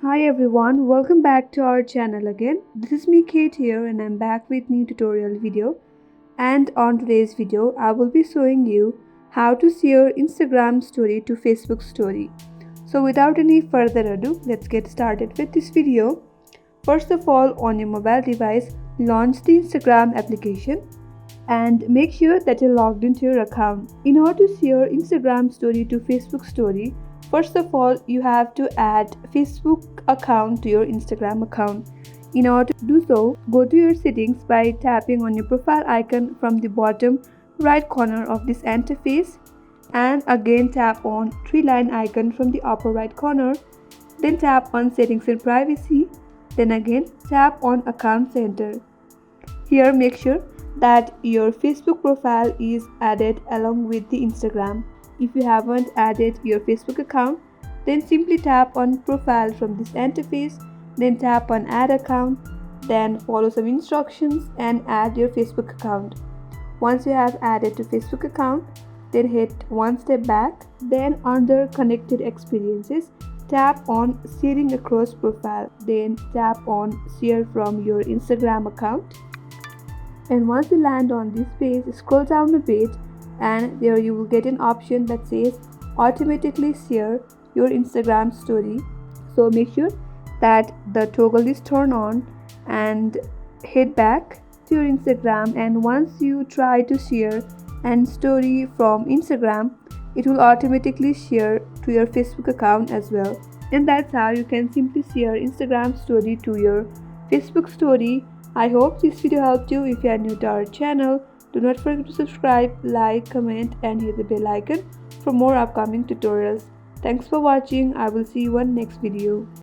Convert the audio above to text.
Hi everyone, welcome back to our channel again. This is me Kate here and I'm back with new tutorial video. And on today's video, I will be showing you how to share Instagram story to Facebook story. So without any further ado, let's get started with this video. First of all, on your mobile device, launch the Instagram application and make sure that you're logged into your account. In order to share Instagram story to Facebook story, first of all you have to add Facebook account to your Instagram account. In order to do so, go to your settings by tapping on your profile icon from the bottom right corner of this interface, and again tap on three line icon from the upper right corner, then tap on settings and privacy, then again tap on account center. Here make sure that your Facebook profile is added along with the Instagram. If you haven't added your Facebook account, then simply tap on profile from this interface, then tap on add account, then follow some instructions and add your Facebook account. Once you have added to Facebook account, then hit one step back, then under connected experiences, tap on sharing across profile, then tap on share from your Instagram account. And once you land on this page, scroll down a bit and there you will get an option that says automatically share your Instagram story. So make sure that the toggle is turned on and head back to your Instagram, and once you try to share and story from Instagram, it will automatically share to your Facebook account as well. And that's how you can simply share Instagram story to your Facebook story. I hope this video helped you. If you are new to our channel, do not forget to subscribe, like, comment and hit the bell icon for more upcoming tutorials. Thanks for watching. I will see you on next video.